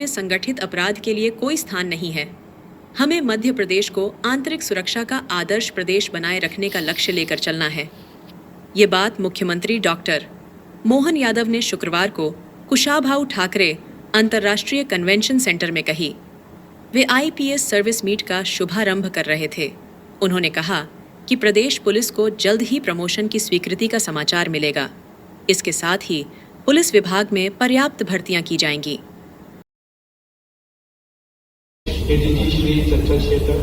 में संगठित अपराध के लिए कोई स्थान नहीं है। हमें मध्य प्रदेश को आंतरिक सुरक्षा का आदर्श प्रदेश बनाए रखने का लक्ष्य लेकर चलना है। ये बात मुख्यमंत्री डॉक्टर मोहन यादव ने शुक्रवार को कुशाभाऊ ठाकरे अंतर्राष्ट्रीय कन्वेंशन सेंटर में कही। वे आईपीएस सर्विस मीट का शुभारंभ कर रहे थे। उन्होंने कहा कि प्रदेश पुलिस को जल्द ही प्रमोशन की स्वीकृति का समाचार मिलेगा। इसके साथ ही पुलिस विभाग में पर्याप्त भर्तियां की जाएंगी। एडीजी श्री चंद्रशेखर,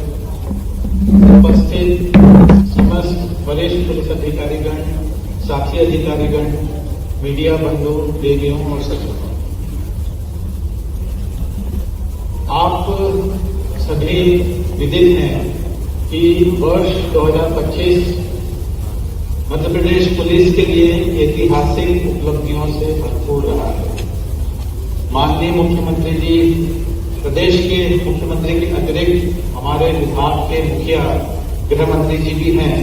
उपस्थित समस्त वरिष्ठ पुलिस अधिकारीगण, साथी अधिकारीगण, मीडिया बंधु, देवियों और सज्जनों, आप सभी विदित हैं कि वर्ष 2025 मध्य प्रदेश पुलिस के लिए ऐतिहासिक उपलब्धियों से भरपूर रहा है। माननीय मुख्यमंत्री जी, प्रदेश के मुख्यमंत्री के अतिरिक्त हमारे विभाग के मुखिया गृह मंत्री जी भी हैं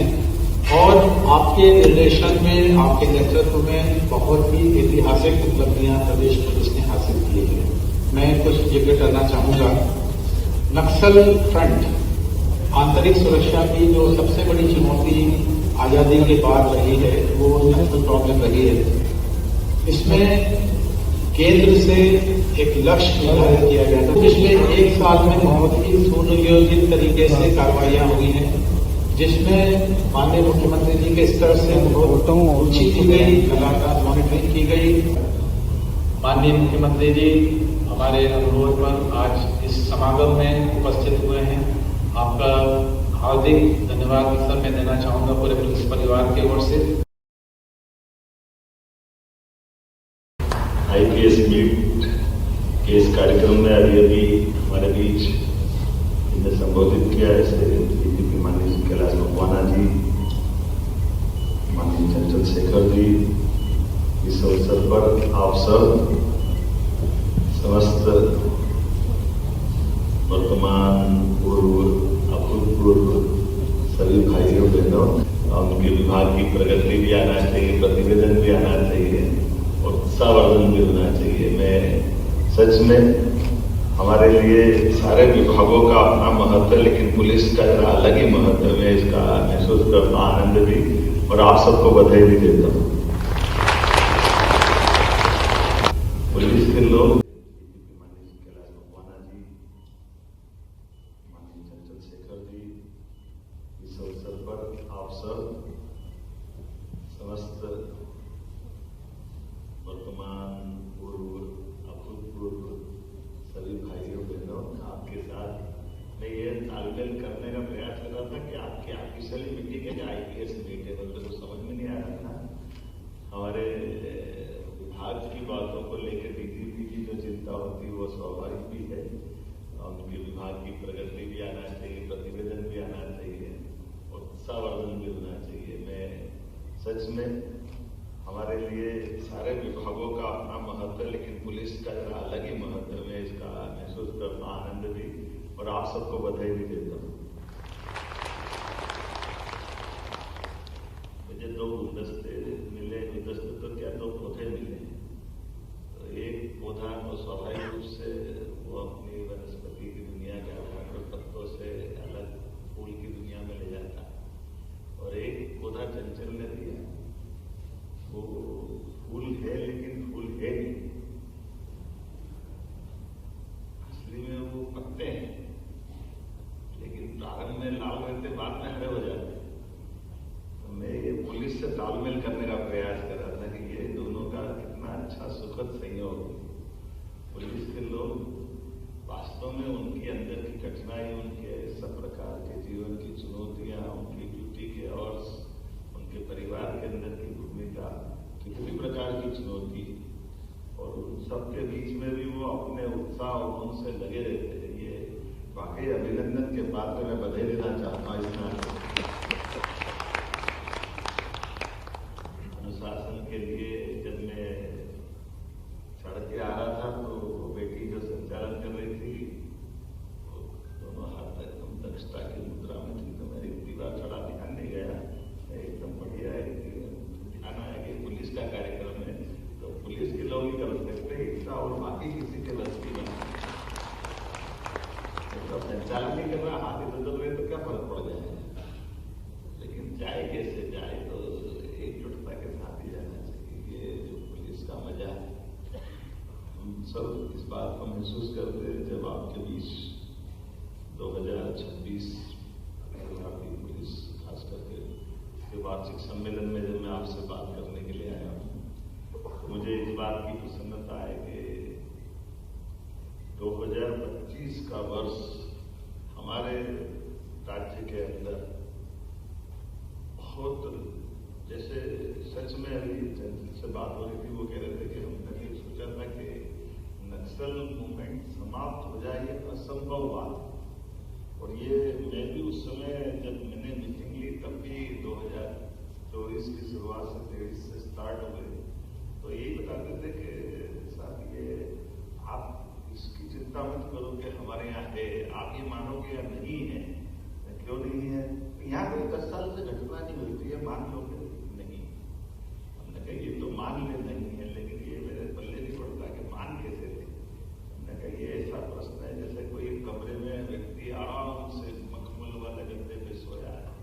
और आपके निर्देशन में, आपके नेतृत्व में बहुत ही ऐतिहासिक उपलब्धियां प्रदेश पुलिस ने हासिल की है। मैं कुछ जिक्र करना चाहूंगा। नक्सल फ्रंट, आंतरिक सुरक्षा की जो सबसे बड़ी चुनौती आजादी के बाद रही है, वो नक्सल प्रॉब्लम रही है। इसमें केंद्र से एक लक्ष्य निर्धारित किया गया था। पिछले एक साल में बहुत ही सुनियोजित तरीके से कार्रवाइयां हुई हैं, जिसमें माननीय मुख्यमंत्री जी के स्तर से बहुत रुचि की गई, लगातार मॉनिटरिंग की गई। माननीय मुख्यमंत्री जी हमारे अनुरोध पर आज इस समागम में उपस्थित हुए हैं। आपका हार्दिक धन्यवाद सर मैं देना चाहूंगा पूरे पुलिस परिवार की ओर से। आईपीएस मीट के इस कार्यक्रम में अभी हमारे बीच इन्हें संबोधित किया है डीजीपी माननीय कैलाश मकवाना जी, माननीय चंद्रशेखर जी। इस अवसर पर आप सब समस्त वर्तमान, पूर्व, अभूतपूर्व सभी भाइयों बहनों, उनके विभाग की प्रगति भी आना चाहिए, प्रतिवेदन भी आना चाहिए और उत्साहवर्धन भी होना चाहिए। मैं सच में हमारे लिए सारे विभागों का अपना महत्व है, लेकिन पुलिस का जरा अलग ही महत्व है। मैं इसका महसूस करता, आनंद भी, और आप सबको बधाई भी देता हूँ। पुलिस के लोग इस अवसर पर आप सब समस्त वर्तमान, पूर्व, अभूतपूर्व सभी भाइयों बहनों, आपके साथ मैं ये तालमेल करने का प्रयास कर रहा था कि आपकी ऑफिशियली मीटिंग है, आईपीएस मीटिंग है, तो समझ में नहीं आ रहा था। हमारे विभाग की बातों को लेकर डीजीपी की जो चिंता होती है वो स्वाभाविक भी है। उनके विभाग की प्रगति भी आना चाहिए, प्रतिवेदन भी आना चाहिए, उत्साहवर्धन भी होना चाहिए। मैं सच में हमारे लिए सारे विभागों का अपना महत्व है, लेकिन पुलिस का जरा अलग ही महत्व है। मैं इसका महसूस करता, आनंद भी, और आप सबको बधाई भी देता हूँ। मुझे 2 गुलदस्ते मिले, गुलदस्ते तो क्या, 2 पौधे मिले। तो एक पौधा तो स्वाभाविक रूप से वो अपनी वनस्पति की दुनिया के आधार तत्वों से अलग फूल की दुनिया में ले जाता, और एक पौधा चंचल ने दिया। वो फूल है लेकिन फूल है नहीं, असली में वो पत्ते हैं, लेकिन प्रारंभ में लाल रहते, बाद में हरे हो जाते। तो मैं ये पुलिस से तालमेल करने का प्रयास कर रहा था कि ये दोनों का कितना अच्छा सुखद संयोग है। पुलिस के लोग वास्तव में उनकी अंदर की कठिनाई, उनके सब प्रकार के जीवन की चुनौतियां, उनकी ड्यूटी के अवर्स, उनके परिवार के अंदर की भूमिका, किसी प्रकार की चुनौती, और उन सबके बीच में भी वो अपने उत्साह और उनसे लगे रहते हैं। ये वाकई अभिनंदन के पात्र, मैं बधाई देना चाहता हूँ। इसमें अनुशासन के लिए जब मैं सड़क पे आ रहा था तो बेटी जो संचालन कर रही थी, वो दोनों हाथ एकदम दक्षता की मुद्रा में थी, तो मेरी दीवार चढ़ा ध्यान नहीं गया। एकदम बढ़िया है, ध्यान आया कि पुलिस का कार्यक्रम है, तो पुलिस के लोग ही कर सकते हैं, और बाकी किसी के बस की नहीं। चालान नहीं कर रहा, हाथ इधर चल रहे तो क्या फर्क पड़ जाएगा। लेकिन जाए कैसे जाए तो एकजुटता के साथ ही जाना चाहिए। ये जो पुलिस का मजा है, हम सब इस बात को महसूस करते हैं जब आपके बीच 2026 भारतीय पुलिस खास करके के वार्षिक सम्मेलन में जब मैं आपसे बात करने के लिए आया हूँ, तो मुझे इस बात की प्रसन्नता है कि 2025 का वर्ष हमारे राज्य के अंदर बहुत, जैसे सच में अभी से बात हो रही थी, वो कह रहे थे कि हमने ये सोचा था कि नक्सल मूवमेंट समाप्त हो जाए, ये असंभव बात। और ये मैं भी उस समय जब मैंने मीटिंग ली तब भी 2024 की शुरुआत से 23 से स्टार्ट हो गई, तो यही बताते थे कि साहब ये आप इसकी चिंता मत करो कि हमारे यहाँ है, आप ये मानोगे या नहीं है, क्यों नहीं है, यहाँ कोई 10 साल से घटना नहीं हुई थी, ये मान लो कि नहीं। हमने कहा ये तो मान ले नहीं है, लेकिन ये मेरे पल्ले नहीं पड़ता कि मान कैसे ले। हमने कहा ये ऐसा प्रश्न है जैसे कोई कमरे में व्यक्ति आराम से मखमल वाले गद्दे पे सोया है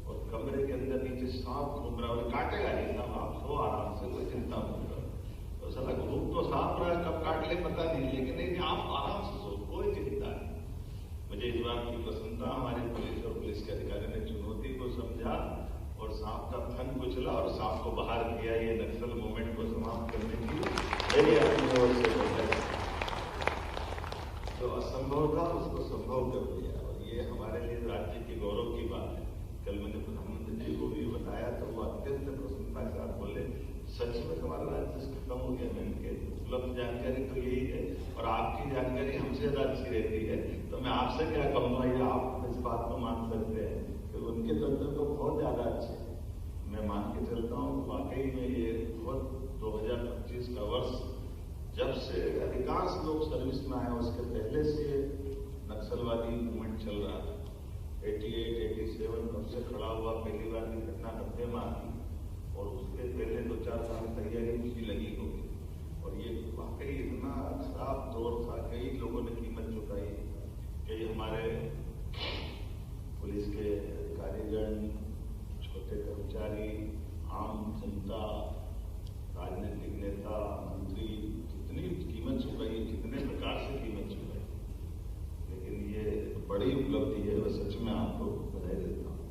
और कमरे के अंदर नीचे सांप घूम रहा है, काटेगा नहीं साहब, आप सो आराम से, कोई चिंता मत करो। तो साला घूम तो सांप रहा है, कब काट ले पता नहीं, लेकिन आप आराम से सो, कोई चिंता नहीं। मुझे इस बात की प्रसन्नता, हमारे पुलिस और पुलिस के अधिकारी ने चुनौती को समझा और सांप का थन कुचला और सांप को बाहर किया। ये नक्सल मूवमेंट को समाप्त करने की मेरी अपनी ओर से कोशिश, जो असंभव था उसको संभव कर दिया, और ये हमारे लिए राज्य के गौरव की बात है। कल मैंने प्रधानमंत्री जी को भी बताया तो वो अत्यंत प्रसन्नता के साथ बोले सच में हमारा राज्य खत्म हो गया। मैंने के उपलब्ध जानकारी तो यही है और आपकी जानकारी हमसे ज्यादा अच्छी रहती है, तो मैं आपसे क्या कहूँगा, ये आप इस बात को मान सकते हैं कि उनके तंत्र तो बहुत ज्यादा अच्छे हैं। मैं मान के चलता हूँ वाकई में ये बहुत 2025 का वर्ष, जब से अधिकांश लोग सर्विस में आए उसके पहले से नक्सलवादी मूवमेंट चल रहा था। 88, 87 तब से खड़ा हुआ, पहली बार की घटना 90 में आती और उसके पहले 2-4 साल तैयारी उसकी लगी होगी। और ये वाकई इतना खराब दौर था, कई लोगों ने कीमत चुकाई, कई हमारे पुलिस के अधिकारीगण, छोटे कर्मचारी, आम जनता, राजनीतिक नेता, मंत्री, कितनी कीमत चुकाई, कितने प्रकार से कीमत चुकाई। लेकिन ये बड़ी उपलब्धि है, वह सच में आपको बधाई देता हूँ।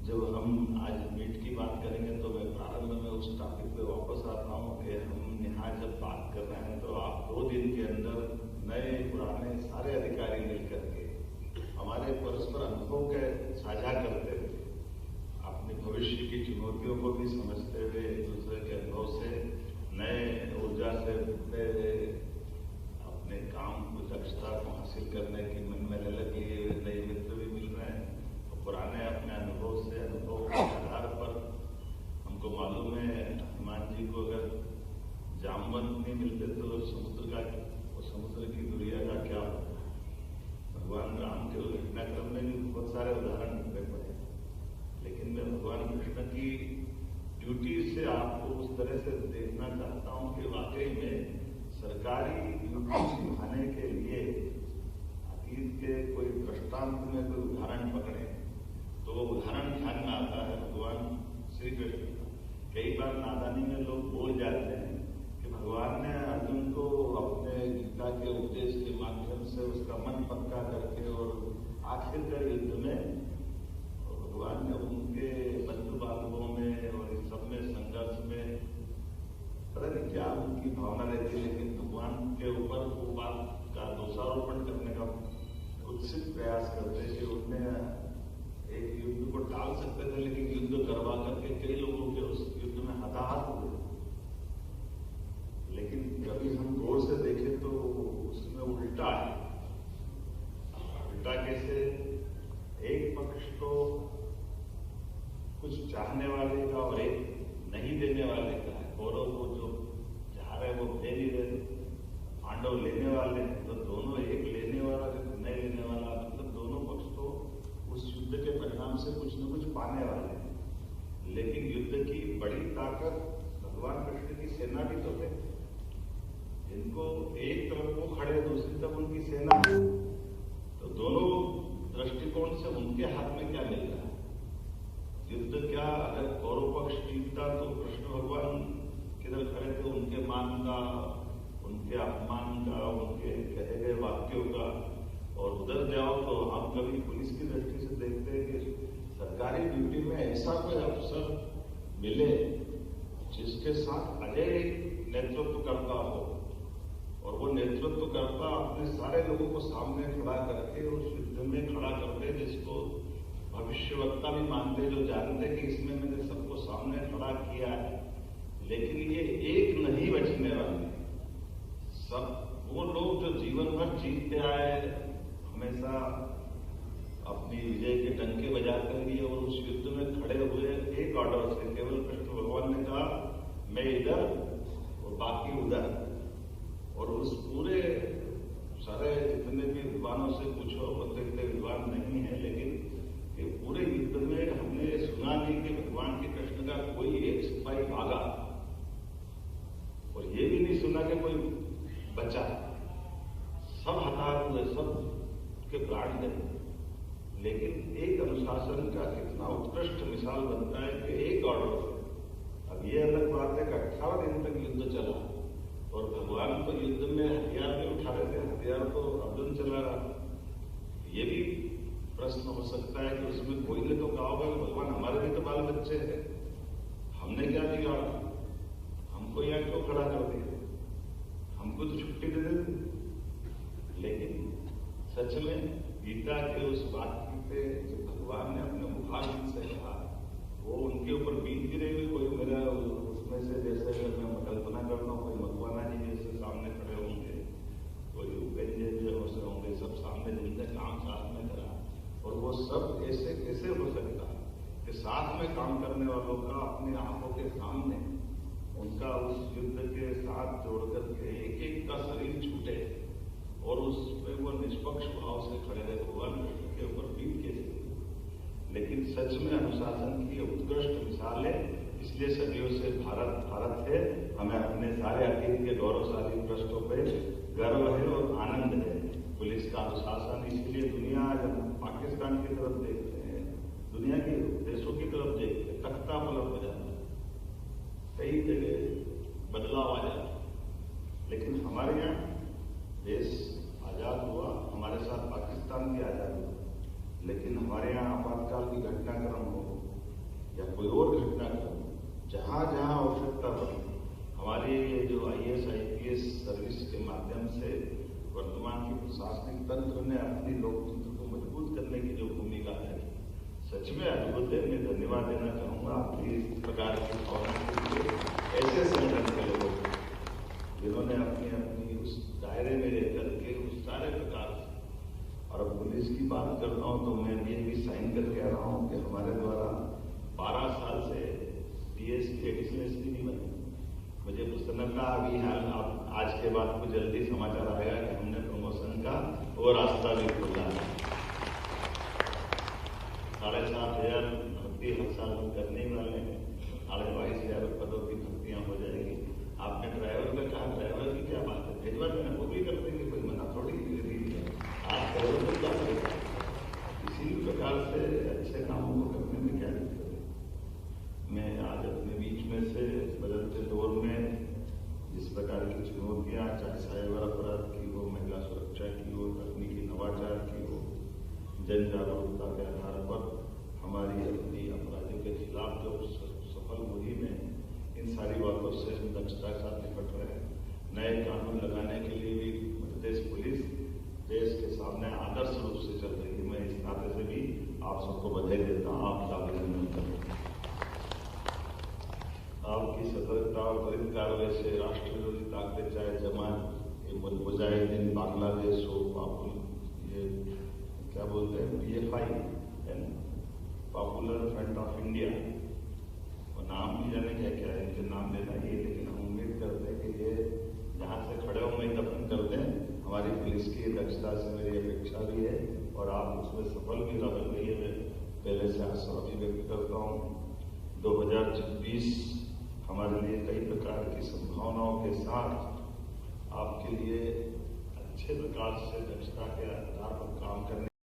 जब हम आज मीट की बात करेंगे तो मैं प्रारंभ में उस टॉपिक पे वापस आता हूँ कि हम यहाँ जब बात कर रहे हैं तो आप 2 दिन के अंदर नए पुराने सारे अधिकारी मिलकर के हमारे परस्पर अनुभव के साझा करते हुए अपने भविष्य की चुनौतियों को भी समझते हुए एक दूसरे के अनुभव से नए ऊर्जा से भरते हुए अपने काम को, दक्षता को हासिल करने की मन में ललक लिए नए मित्र भी मिल रहे हैं और पुराने अपने अनुभव से, अनुभव के आधार पर हमको मालूम है हनुमान जी को अगर जामवंत नहीं मिलते तो समुद्र की दुनिया का क्या होता। भगवान राम के घटनाक्रम में भी बहुत सारे उदाहरण मिलते पड़े, लेकिन मैं भगवान कृष्ण की ड्यूटी से आपको उस तरह से देखना चाहता हूँ कि वाकई में सरकारी ड्यूटी निभाने के लिए अतीत के कोई दृष्टांत में कोई उदाहरण पकड़े तो वो उदाहरण ध्यान में आता है भगवान श्री कृष्ण का। कई बार नादानी में लोग बोल जाते हैं कि भगवान ने अर्जुन को अपने गीता के उपदेश के माध्यम से उसका मन पक्का करके और आखिरकार युद्ध में भगवान ने उनके बंधु बांधवों में और इस सब में संघर्ष में पता नहीं क्या उनकी भावना रहती है, लेकिन भगवान के ऊपर वो बात का दोषारोपण करने का उत्सित प्रयास करते कि उनने एक युद्ध को टाल सकते थे, लेकिन युद्ध करवा करके कई लोगों के उस युद्ध में हताहत हुए। लेकिन कभी हम गौर से देखें तो उसमें उल्टा है। उल्टा कैसे? एक पक्ष तो कुछ चाहने वाले का और एक नहीं देने वाले का है। कौरव को जो चाह रहे वो दे नहीं रहे, पांडव लेने वाले हैं, तो दोनों, एक लेने वाला नहीं लेने वाला, मतलब दोनों पक्ष तो उस युद्ध के परिणाम से कुछ न कुछ पाने वाले हैं। लेकिन युद्ध की बड़ी ताकत भगवान कृष्ण की सेना भी तो है, जिनको एक तरफ वो खड़े दूसरी तरफ उनकी सेना है। तो दोनों दृष्टिकोण से उनके हाथ में क्या मिल रहा है? युद्ध क्या, अगर कौरव पक्ष जीतता तो कृष्ण भगवान किधर खड़े थे? उनके मान का, उनके अपमान का, उनके कहे गए वाक्यों का। और उधर जाओ तो हम कभी पुलिस की दृष्टि से देखते हैं कि सरकारी ड्यूटी में ऐसा कोई अफसर मिले जिसके साथ अजय नेतृत्व करता हो, और वो नेतृत्व करता अपने सारे लोगों को सामने खड़ा करके उस युद्ध में खड़ा करते, जिसको भविष्यवक्ता भी मानते, जो जानते कि इसमें मैंने सबको सामने खड़ा किया है। लेकिन ये एक नहीं बचने वाले, सब वो लोग जो जीवन भर जीतते आए, हमेशा अपनी विजय के डंके बजाते लिए और उस युद्ध में खड़े हुए एक ऑर्डर से, केवल कृष्ण भगवान ने कहा मैं इधर और बाकी उधर। और उस पूरे सारे जितने भी विद्वानों से पूछो, वो इतने विद्वान नहीं है, लेकिन ये पूरे युद्ध में हमने सुना नहीं कि भगवान के कृष्ण का कोई एक सिपाही भागा, और ये भी नहीं सुना कि कोई बचा। सब हताहत हुए, सब के प्राण गए। लेकिन एक अनुशासन का कितना उत्कृष्ट मिसाल बनता है कि एक ऑर्डर से। अब ये अलग बात है कि 18 दिन तक युद्ध चला, और भगवान तो युद्ध में हथियार भी उठा रहे थे, हथियार तो अर्जुन चला रहा। ये भी प्रश्न हो सकता है कि उसमें कोई ने तो कहा होगा भगवान हमारे भी तो बाल बच्चे हैं, हमने क्या बिगाड़ा, हमको यहाँ क्यों खड़ा कर दिया, हमको तो छुट्टी दे देते। लेकिन सच में गीता के उस वाक्य पे जो भगवान ने अपने मुखारबिंद से कहा, वो उनके ऊपर बीत गिरे हुए कोई मेरा उसमें से, जैसे अगर मैं कल्पना करता हूँ, कोई मकवाना जी जैसे सामने खड़े होंगे, कोई उपेंद्र जैसे होंगे, सब सामने जिनने काम साथ में करा, और वो सब ऐसे कैसे हो सकता है कि साथ में काम करने वालों का अपने आंखों के सामने उनका उस युद्ध के साथ जोड़ करके एक एक का शरीर छूटे, और उस पे वो निष्पक्ष भाव से खड़े रहे, भगवान कृष्ण के ऊपर बीत कैसे। लेकिन सच में अनुशासन की उत्कृष्ट मिसाल है। इसलिए सदियों से भारत है, हमें अपने सारे अतीत के गौरवशाली पृष्ठों पे गर्व है और आनंद है। पुलिस का अनुशासन, इसलिए दुनिया आज हम पाकिस्तान की तरफ देखते हैं, दुनिया के देशों की तरफ देखते हैं, तख्ता पलट हो जाता है, कई जगह बदलाव आ जाता है। लेकिन हमारे यहाँ देश आजाद हुआ, हमारे साथ पाकिस्तान भी आजाद हुआ, लेकिन हमारे यहाँ आपातकाल की घटनाक्रम हो या कोई और घटनाक्रम, जहां जहां आवश्यकता पड़ी, हमारी ये जो IAS IPS सर्विस के माध्यम से वर्तमान के प्रशासनिक तंत्र ने अपनी लोकतंत्र को मजबूत करने की जो भूमिका है, सच में अद्भुत है। मैं धन्यवाद देना चाहूंगा आपकी इस प्रकार की ऐसे संगठन के लोगों को, जिन्होंने अपनी अपनी उस दायरे में रहकर के उस सारे प्रकार से। और अब पुलिस की बात करता हूं तो मैं ये भी साइन करके आ रहा हूं कि हमारे द्वारा 12 साल से DSP एडिशनल एसपी नहीं बने। मुझे प्रसन्नता अभी हाल आज के बाद को जल्दी समाचार आएगा कि हमने प्रमोशन का वो रास्ता भी खोला है। 7,500 भर्ती हर साल हम करने वाले हैं, 22,500 पदों की भर्तियां हो जाएगी। आपने ड्राइवर का कहा, ड्राइवर की क्या बात है, भेजवा देना, वो भी कर देंगे, कोई मना थोड़ी है। आप करो तो क्या करेगा। इसी प्रकार से अच्छे कामों को करने में क्या दिक्कत है। मैं आज अपने बीच में से बदलते दौर में जिस प्रकार की चुनौतियां, चाहे साइबर अपराध की हो, महिला सुरक्षा की हो, तकनीकी नवाचार की हो, जन जागरूकता के आधार पर हमारी अपनी अपराधियों के खिलाफ जो सफल मुहिम है, इन सारी बातों से हम दक्षता के साथ निपट रहे हैं। नए कानून लगाने के लिए भी मध्य प्रदेश पुलिस देश के सामने आदर्श रूप से चल रही है। मैं इस नाते से भी आप सबको बधाई देता हूँ, आपका अभिनंदन करता हूँ। आपकी सतर्कता और त्वरित कार्रवाई से राष्ट्र विरोधी ताकतें, चाहे जमात, ये मुजाहिदीन बांग्लादेश हो, ये क्या बोलते हैं PFI, popular front of India, और नाम भी जाने क्या क्या है, इनके नाम लेना ये, लेकिन हम उम्मीद करते हैं कि ये जहाँ से खड़े हो मैं दफन करते हैं। हमारी पुलिस की दक्षता से मेरी अपेक्षा भी है और आप उसमें सफल भी रह गई है। मैं पहले से आशावादी व्यक्त करता हूँ। 2026 हमारे लिए कई प्रकार की संभावनाओं के साथ आपके लिए अच्छे अच्छे प्रकार से दक्षता के आधार पर काम करने